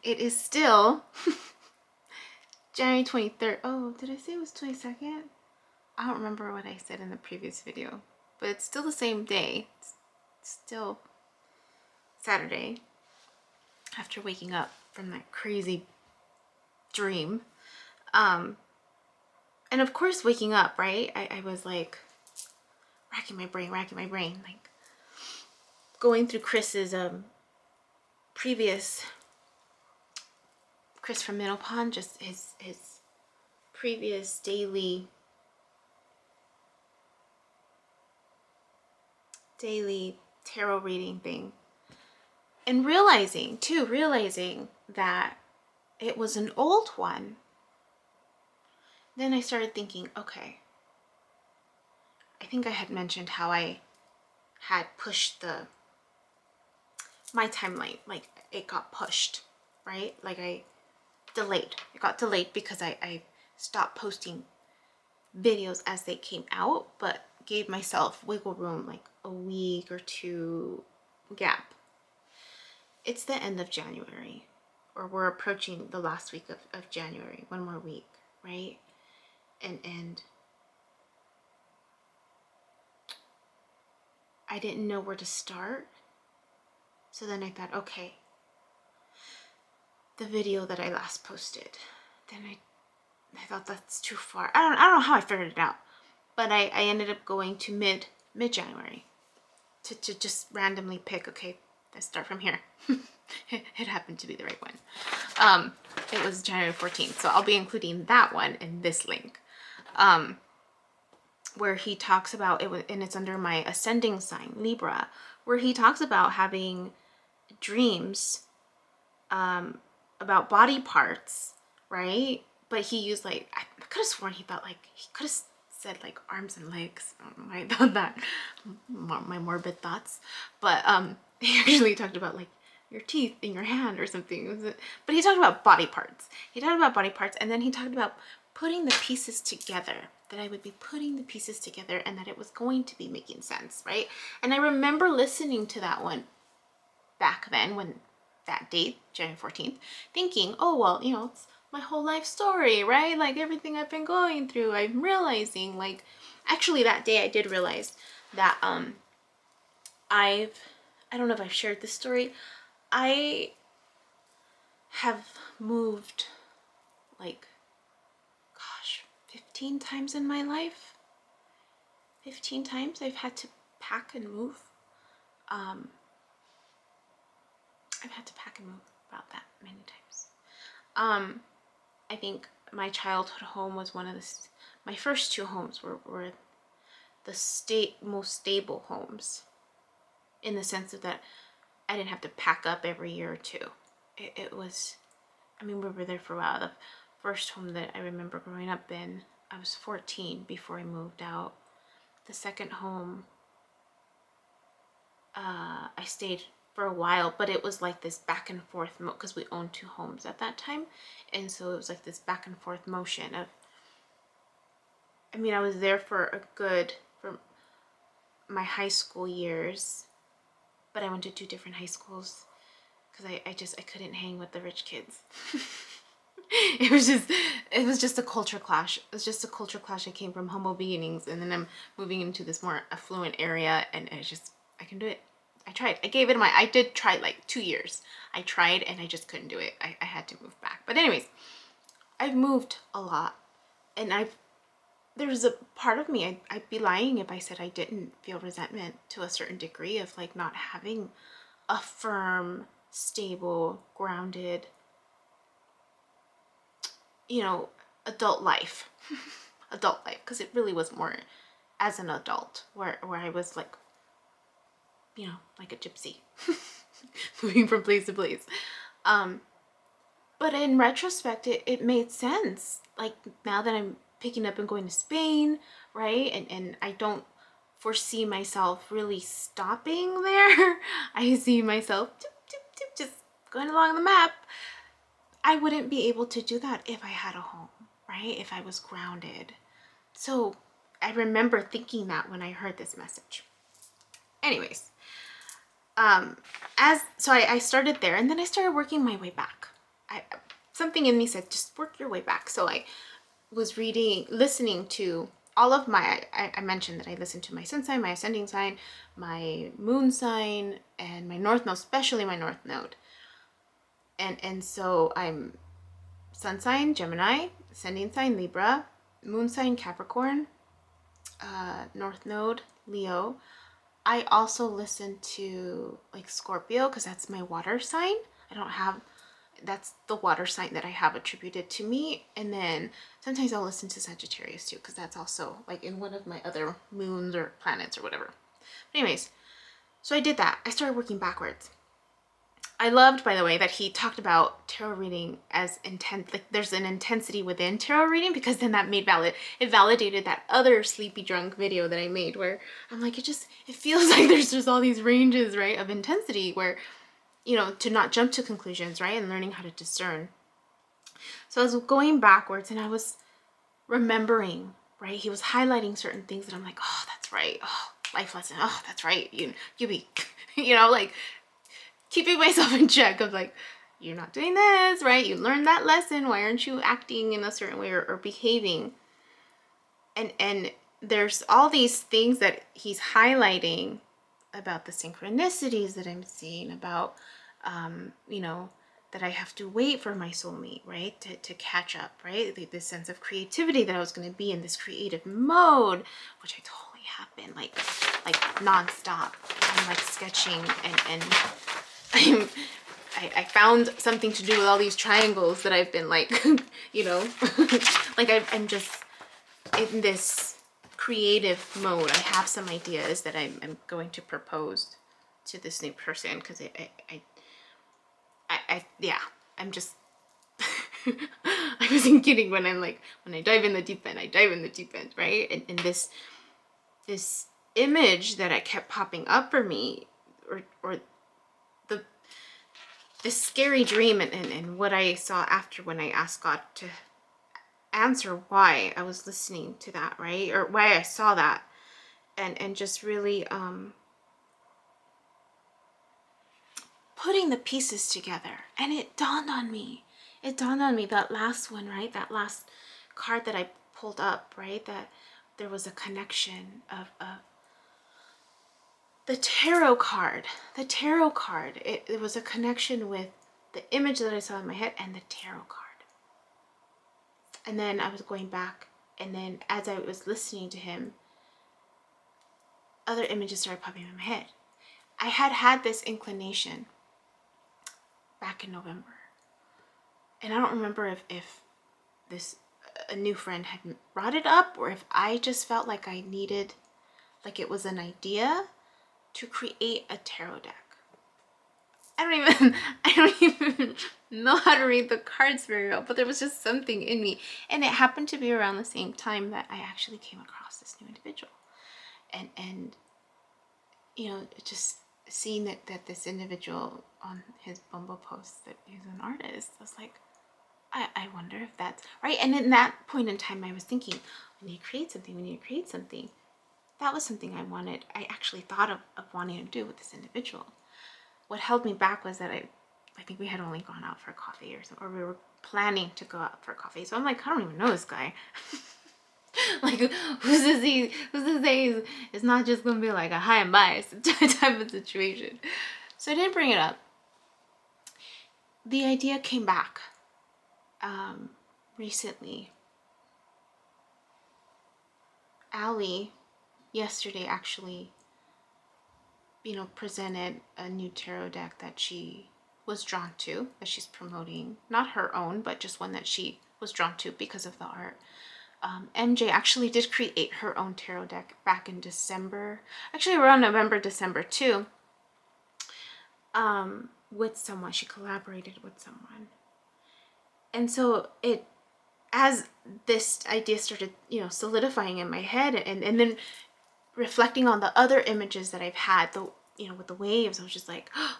It is still January 23rd. Oh, did I say it was 22nd? I don't remember what I said in the previous video, but it's still the same day. It's still Saturday after waking up from that crazy dream. And of course, waking up, right? I was like racking my brain, like going through Chris's previous, Chris from Minnow, just his previous daily tarot reading thing, and realizing that it was an old one. Then I started thinking, okay, I think I had mentioned how I had pushed my timeline, like it got pushed, right? Like it got delayed because I stopped posting videos as they came out, but gave myself wiggle room, like a week or two gap. It's the end of January, or we're approaching the last week of January, one more week, right? And I didn't know where to start. So then I thought, okay, the video that I last posted, then I thought that's too far. I don't know how I figured it out, but I ended up going to mid-January to just randomly pick, okay, let's start from here. It happened to be the right one. It was January 14th, so I'll be including that one in this link, where he talks about it, and it's under my ascending sign, Libra, where he talks about having dreams about body parts, right? But he used like, I could have sworn he thought like, he could have said like arms and legs. I thought that, my morbid thoughts. But he actually talked about like your teeth in your hand or something. But he talked about body parts. And then he talked about putting the pieces together, that I would be putting the pieces together and that it was going to be making sense, right? And I remember listening to that one back then, when that date, January 14th, thinking, oh, well, you know, it's my whole life story, right? Like everything I've been going through, I'm realizing, like, actually that day I did realize that I don't know if I've shared this story. I have moved like, gosh, 15 times in my life. 15 times I've had to pack and move. I've had to pack and move about that many times. I think my childhood home was one of my first two homes were the most stable homes, in the sense of that I didn't have to pack up every year or two. It was, I mean, we were there for a while. The first home that I remember growing up in, I was 14 before I moved out. The second home, I stayed for a while, but it was like this back and forth because we owned two homes at that time, and so it was like this back and forth motion of, I mean, I was there for my high school years, but I went to two different high schools because I couldn't hang with the rich kids. It was just a culture clash. It was just a culture clash. I came from humble beginnings, and then I'm moving into this more affluent area, and I can do it. I tried. I did try like 2 years. I tried and I just couldn't do it. I had to move back. But anyways, I've moved a lot, and there's a part of me, I'd be lying if I said I didn't feel resentment to a certain degree of like not having a firm, stable, grounded, you know, adult life. Adult life, because it really was more as an adult, where I was like, you know, like a gypsy, moving from place to place. But in retrospect, it made sense. Like now that I'm picking up and going to Spain, right? And I don't foresee myself really stopping there. I see myself just going along the map. I wouldn't be able to do that if I had a home, right? If I was grounded. So I remember thinking that when I heard this message. Anyways, I started there, and then I started working my way back. something in me said, just work your way back. So I was listening to all of my, I mentioned that I listened to my sun sign, my ascending sign, my moon sign, and my north node, especially my north node. And so I'm sun sign, Gemini, ascending sign, Libra, moon sign, Capricorn, north node, Leo. I also listen to like Scorpio because that's my water sign. That's the water sign that I have attributed to me. And then sometimes I'll listen to Sagittarius too, because that's also like in one of my other moons or planets or whatever. But anyways, so I did that. I started working backwards. I loved, by the way, that he talked about tarot reading as intense. Like there's an intensity within tarot reading, because then that it validated that other sleepy drunk video that I made where I'm like, it feels like there's just all these ranges, right, of intensity where, you know, to not jump to conclusions, right, and learning how to discern. So I was going backwards and I was remembering, right, he was highlighting certain things that I'm like, oh, that's right. Oh, life lesson. Oh, that's right. Yubi, you know, like, keeping myself in check of like, you're not doing this, right? You learned that lesson. Why aren't you acting in a certain way or behaving? And there's all these things that he's highlighting about the synchronicities that I'm seeing, about, you know, that I have to wait for my soulmate, right? To catch up, right? This sense of creativity that I was going to be in this creative mode, which I totally have been, like nonstop. I'm like sketching and I found something to do with all these triangles that I've been like, you know, like I'm just in this creative mode. I have some ideas that I'm going to propose to this new person, because yeah, I'm just, I wasn't kidding when I'm like, when I dive in the deep end, I dive in the deep end, right? And this image that I kept popping up for me, or this scary dream and what I saw after when I asked God to answer why I was listening to that, right? Or why I saw that, and just really putting the pieces together. And it dawned on me that last one, right? That last card that I pulled up, right? That there was a connection of the tarot card. It was a connection with the image that I saw in my head and the tarot card. And then I was going back, and then as I was listening to him, other images started popping in my head. I had this inclination back in November, and I don't remember if this a new friend had brought it up, or if I just felt like I needed, like it was an idea to create a tarot deck. I don't even know how to read the cards very well, but there was just something in me. And it happened to be around the same time that I actually came across this new individual. And you know, just seeing that this individual on his Bumble post that he's an artist, I was like, I wonder if that's right. And in that point in time, I was thinking, we need to create something. That was something I actually thought of wanting to do with this individual. What held me back was that I think we had only gone out for coffee or something, or we were planning to go out for coffee. So I'm like, I don't even know this guy. Like, who's to say it's not just gonna be like a hi and bye type of situation. So I didn't bring it up. The idea came back recently. Allie yesterday actually, you know, presented a new tarot deck that she was drawn to, that she's promoting. Not her own, but just one that she was drawn to because of the art. MJ actually did create her own tarot deck back in December. Actually around November, December too. With someone. She collaborated with someone. And so as this idea started, you know, solidifying in my head, and then reflecting on the other images that I've had, you know, with the waves, I was just like, oh,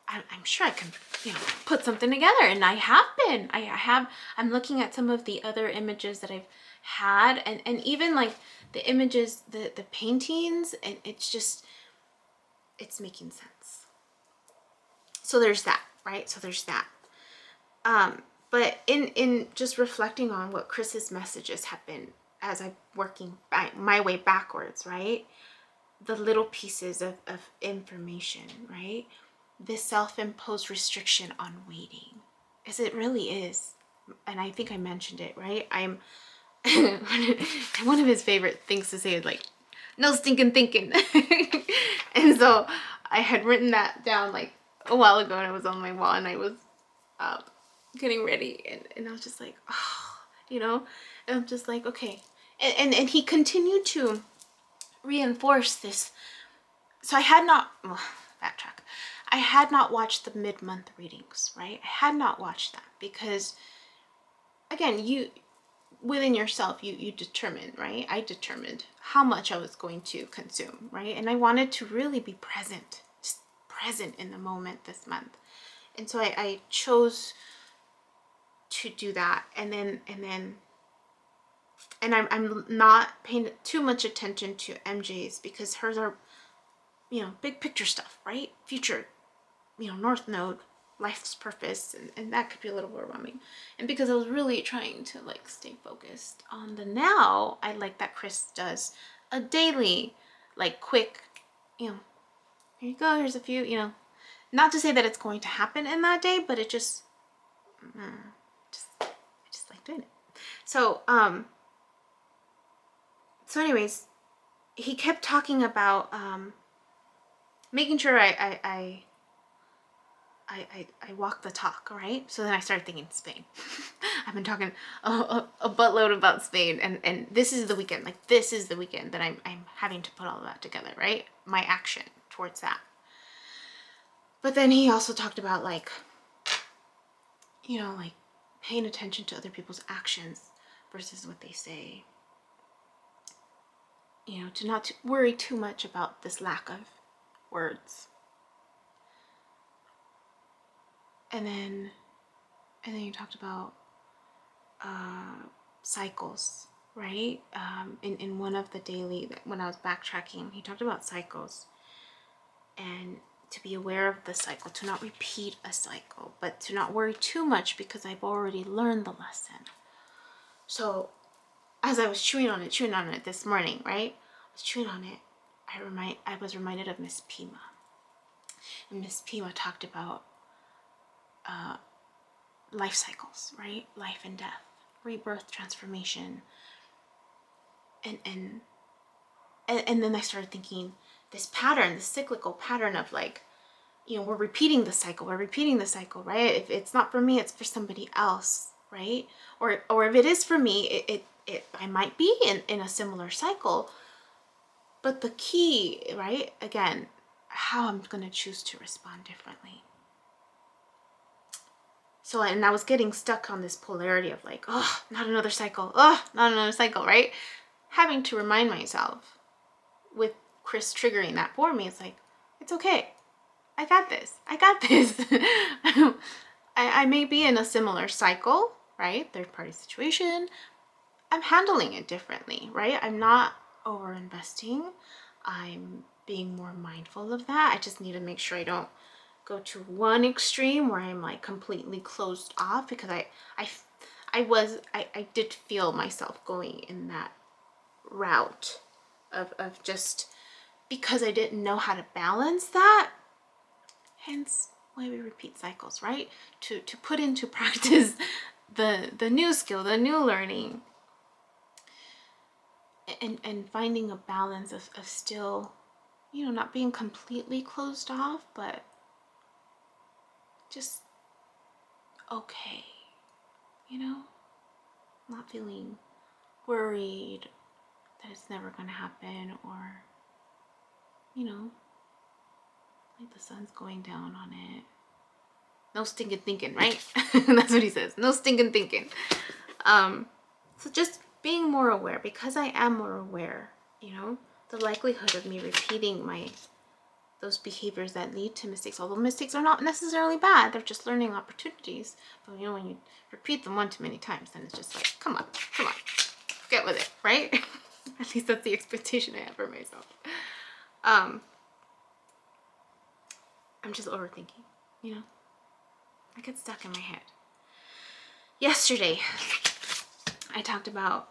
I'm sure I can, you know, put something together. And I have been. I'm looking at some of the other images that I've had, and even like the images, the paintings, and it's making sense. So there's that, right? So there's that. But in just reflecting on what Chris's messages have been as I'm working my way backwards, right? The little pieces of information, right? This self-imposed restriction on waiting, as it really is. And I think I mentioned it, right? I'm one of his favorite things to say is like, no stinking thinking. And so I had written that down like a while ago, and it was on my wall, and I was getting ready, and I was just like, oh, you know, and I'm just like, okay. And he continued to reinforce this. So I had not, well, backtrack. I had not watched the mid-month readings, right? I had not watched that because, again, you, within yourself, you determine, right? I determined how much I was going to consume, right? And I wanted to really be present, just present in the moment this month. And so I chose to do that. And I'm not paying too much attention to MJ's because hers are, big picture stuff, right? Future, North Node, life's purpose, and that could be a little overwhelming. And because I was really trying to like stay focused on the now, I like that Chris does a daily, like quick, here you go, here's a few, not to say that it's going to happen in that day, but it just, I just like doing it. So anyways, he kept talking about making sure I walk the talk, right? So then I started thinking Spain. I've been talking a buttload about Spain, and this is the weekend. Like, this is the weekend that I'm having to put all of that together, right? My action towards that. But then he also talked about like paying attention to other people's actions versus what they say. To not worry too much about this lack of words. And then you talked about cycles, right? In one of the daily, when I was backtracking, he talked about cycles and to be aware of the cycle, to not repeat a cycle, but to not worry too much because I've already learned the lesson. So as I was chewing on it this morning, right? I was chewing on it. I was reminded of Miss Pima. And Miss Pima talked about life cycles, right? Life and death, rebirth, transformation. And then I started thinking this pattern, this cyclical pattern of like, we're repeating the cycle, right? If it's not for me, it's for somebody else, right? Or if it is for me, I might be in a similar cycle. But the key, right? Again, how I'm going to choose to respond differently. So, and I was getting stuck on this polarity of like, oh, not another cycle. Oh, not another cycle, right? Having to remind myself with Chris triggering that for me, it's like, it's okay. I got this. I may be in a similar cycle, right? Third party situation. I'm handling it differently, right? I'm not over investing. I'm being more mindful of that. I just need to make sure I don't go to one extreme where I'm like completely closed off, because I did feel myself going in that route of just because I didn't know how to balance that. Hence why we repeat cycles, right? To put into practice the new skill, the new learning, and finding a balance of still, not being completely closed off, but just okay, not feeling worried that it's never going to happen, or, like the sun's going down on it. No stinking thinking, right? That's what he says. No stinking thinking. So just being more aware, because I am more aware, the likelihood of me repeating those behaviors that lead to mistakes, although mistakes are not necessarily bad, they're just learning opportunities. But when you repeat them one too many times, then it's just like, come on, get with it, right? At least that's the expectation I have for myself. I'm just overthinking, I get stuck in my head. yesterday I talked about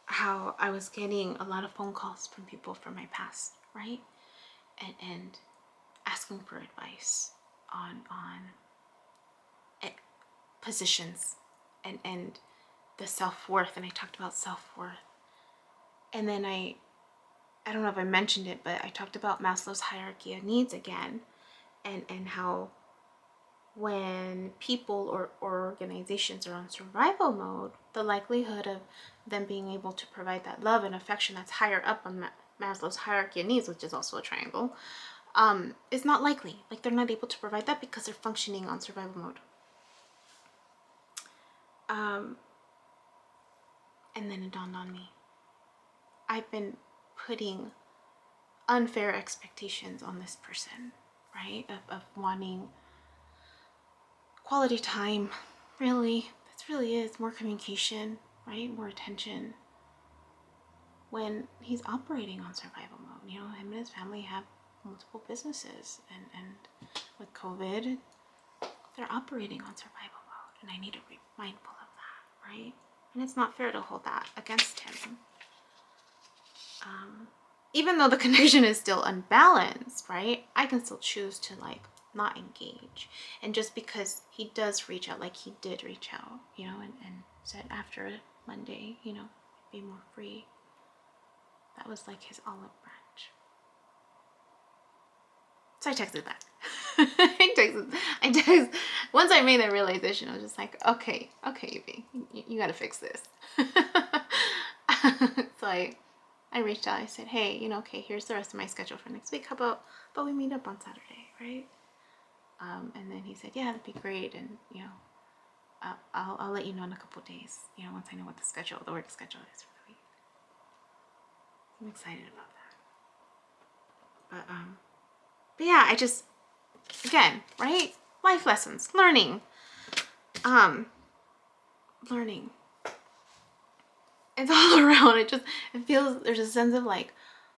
how I was getting a lot of phone calls from people from my past, right? And asking for advice on positions and the self-worth, and I talked about self-worth. And then I don't know if I mentioned it, but I talked about Maslow's hierarchy of needs again, and how when people or organizations are on survival mode, the likelihood of them being able to provide that love and affection that's higher up on Maslow's hierarchy of needs, which is also a triangle, is not likely. Like, they're not able to provide that because they're functioning on survival mode. And then it dawned on me. I've been putting unfair expectations on this person, right? Of wanting quality time, really. This really is more communication, right? More attention. When he's operating on survival mode, you know, him and his family have multiple businesses, and with COVID, they're operating on survival mode, and I need to be mindful of that, right? And it's not fair to hold that against him. Even though the connection is still unbalanced, right? I can still choose to like not engage. And just because he does reach out, like he did reach out, you know, and said after Monday, you know, be more free. That was like his olive branch. So I texted back. I texted. Once I made that realization, I was just like, okay, Yubi, you gotta fix this. So I reached out. I said, hey, you know, okay, here's the rest of my schedule for next week. How about we meet up on Saturday, right? And then he said, yeah, that'd be great. And, you know, I'll let you know in a couple of days, you know, once I know what the work schedule is for the week. I'm excited about that. But yeah, I just, again, right? Life lessons, learning. Learning. It's all around. It feels, there's a sense of like